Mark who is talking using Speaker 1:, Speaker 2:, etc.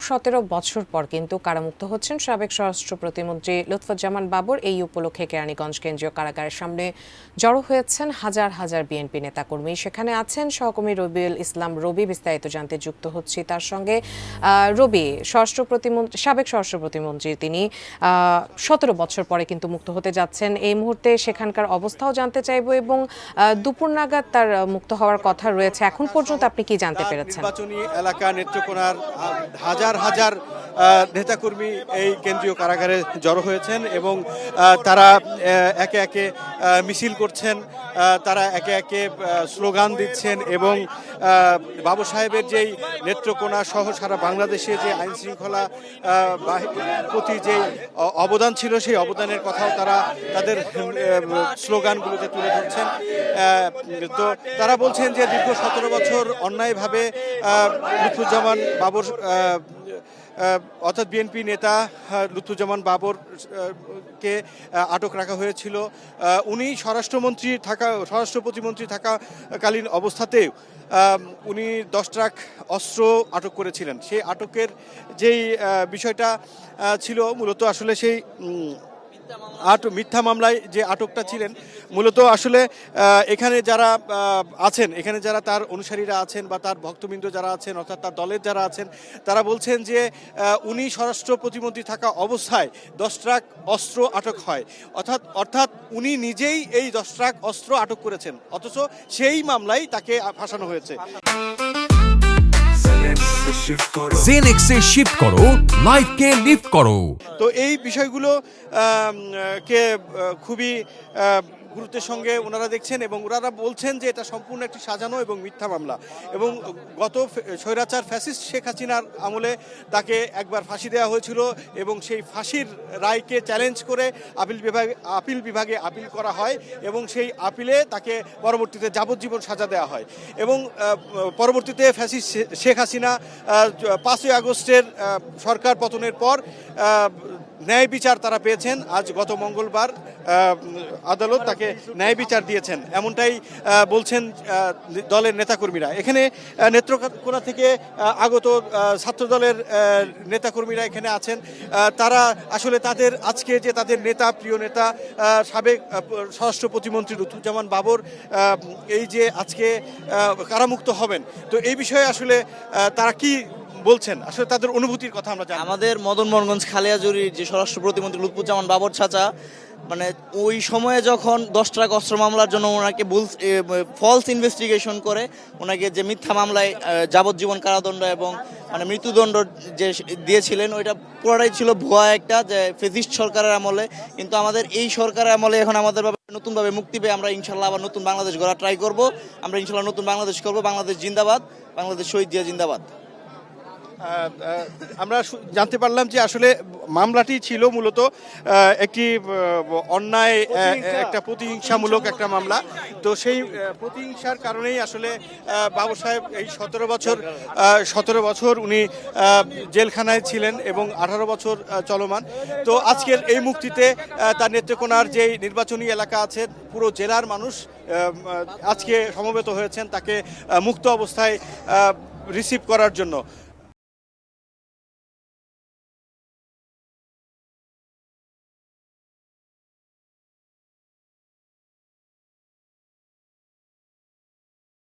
Speaker 1: 17 বছর পর কিন্তু কারামুক্ত হচ্ছেন সাবেক স্বরাষ্ট্র প্রতিমন্ত্রী লুৎফুজ্জামান বাবর। এই উপলক্ষে কেরানীগঞ্জ কেন্দ্রীয় কারাগারের সামনে জড়ো হয়েছেন হাজার হাজার বিএনপি নেতাকর্মী। সেখানে আছেন সহকর্মী রবিউল ইসলাম রবি। বিস্তারিত জানতে যুক্ত হচ্ছি তার সঙ্গে। রবি, সাবেক স্বরাষ্ট্র প্রতিমন্ত্রী, তিনি 17 বছর পরে কিন্তু মুক্ত হতে যাচ্ছেন। এই মুহূর্তে সেখানকার অবস্থাও জানতে চাইবো এবং দুপুর নাগাদ তার মুক্ত হওয়ার কথা রয়েছে। এখন পর্যন্ত আপনি কি জানতে পেরেছেন?
Speaker 2: নির্বাচনী এলাকা নেত্রকোনার হাজার হাজার নেতাকর্মী এই কেন্দ্রীয় কারাগারে জড়ো হয়েছেন এবং তারা একে একে মিছিল করছেন, তারা একে একে স্লোগান দিচ্ছেন এবং বাবু সাহেবের যেই নেত্রকোনা সহ সারা বাংলাদেশে যে আইন শৃঙ্খলা প্রতি যে অবদান ছিল সেই অবদানের কথাও তারা তাদের স্লোগানগুলোতে তুলে ধরছেন। তো তারা বলছেন যে দীর্ঘ 17 বছর অন্যায়ভাবে লুৎফুজ্জামান বাবর অর্থাৎ বিএনপি নেতা লুৎফুজ্জামান বাবরকে আটক রাখা হয়েছিল। উনি স্বরাষ্ট্র প্রতিমন্ত্রী থাকাকালীন অবস্থাতে উনি 10 ট্রাক অস্ত্র আটক করেছিলেন। সেই আটকের যেই বিষয়টা ছিল মূলত আসলে সেই মিথ্যা মামলায় যে আটকটা ছিলেন, মূলত আসলে এখানে যারা তার অনুসারীরা আছেন বা তার ভক্তবৃন্দ যারা আছেন অর্থাৎ তার দলের যারা আছেন, তারা বলছেন যে উনি স্বরাষ্ট্র প্রতিমন্ত্রী থাকা অবস্থায় 10 ট্রাক অস্ত্র আটক হয়, অর্থাৎ উনি নিজেই এই 10 ট্রাক অস্ত্র আটক করেছেন, অথচ সেই মামলায় তাকে ফাঁসানো হয়েছে।
Speaker 3: জেনেক্সে শিফট করো, লাইফকে লিফট করো।
Speaker 2: তো এই বিষয়গুলো কে খুবই গুরুত্বের সঙ্গে ওনারা দেখছেন এবং ওনারা বলছেন যে এটা সম্পূর্ণ একটি সাজানো এবং মিথ্যা মামলা এবং গত স্বৈরাচার ফ্যাসিস্ট শেখ হাসিনার আমলে তাকে একবার ফাঁসি দেওয়া হয়েছিল এবং সেই ফাঁসির রায়কে চ্যালেঞ্জ করে আপিল বিভাগে আপিল করা হয় এবং সেই আপিলে তাকে পরবর্তীতে যাবজ্জীবন সাজা দেওয়া হয় এবং পরবর্তীতে ফ্যাসিস্ট শেখ হাসিনা 5ই আগস্টের সরকার পতনের পর ন্যায় বিচার তারা পেয়েছেন। আজ গত মঙ্গলবার আদালত তাকে ন্যায় বিচার দিয়েছেন, এমনটাই বলছেন দলের নেতাকর্মীরা। এখানে নেত্রকোনা থেকে আগত ছাত্রদলের নেতাকর্মীরা এখানে আছেন। তারা আসলে তাদের নেতা, প্রিয় নেতা, সাবেক স্বরাষ্ট্র প্রতিমন্ত্রী লুৎফুজ্জামান বাবর এই যে আজকে কারামুক্ত হবেন, তো এই বিষয়ে আসলে তারা কি বলছেন, আসলে তাদের অনুভূতির কথা আমরা জানি।
Speaker 4: আমাদের মদন মোহনগঞ্জ খালিয়াজুরির যে স্বরাষ্ট্র প্রতিমন্ত্রী লুৎফুজ্জামান বাবর চাচা, মানে ওই সময়ে যখন 10 ট্রাক অস্ত্র মামলার জন্য ওনাকে ফলস ইনভেস্টিগেশন করে ওনাকে যে মিথ্যা মামলায় যাবজ্জীবন কারাদণ্ড এবং মানে মৃত্যুদণ্ড যে দিয়েছিলেন, ওইটা পুরোটাই ছিল ভুয়া একটা, যে ফেসিস্ট সরকারের আমলে। কিন্তু আমাদের এই সরকারের আমলে এখন আমাদের নতুনভাবে মুক্তি পেয়ে আমরা ইনশাল্লাহ আবার নতুন বাংলাদেশ গড়া ট্রাই করব। আমরা ইনশাল্লাহ নতুন বাংলাদেশ করব। বাংলাদেশ জিন্দাবাদ, বাংলাদেশ শহীদ জিয়া জিন্দাবাদ।
Speaker 2: আমরা জানতে পারলাম যে আসলে মামলাটি ছিল মূলত একটি অন্যায়, একটা প্রতিহিংসামূলক একটা মামলা। তো সেই প্রতিহিংসার কারণেই আসলে বাবু সাহেব এই 17 বছর উনি জেলখানায় ছিলেন এবং 18 বছর চলমান। তো আজকের এই মুক্তিতে তার নেত্রকোনার যে নির্বাচনী এলাকা আছে, পুরো জেলার মানুষ আজকে সমবেত হয়েছেন তাকে মুক্ত অবস্থায় রিসিভ করার জন্য।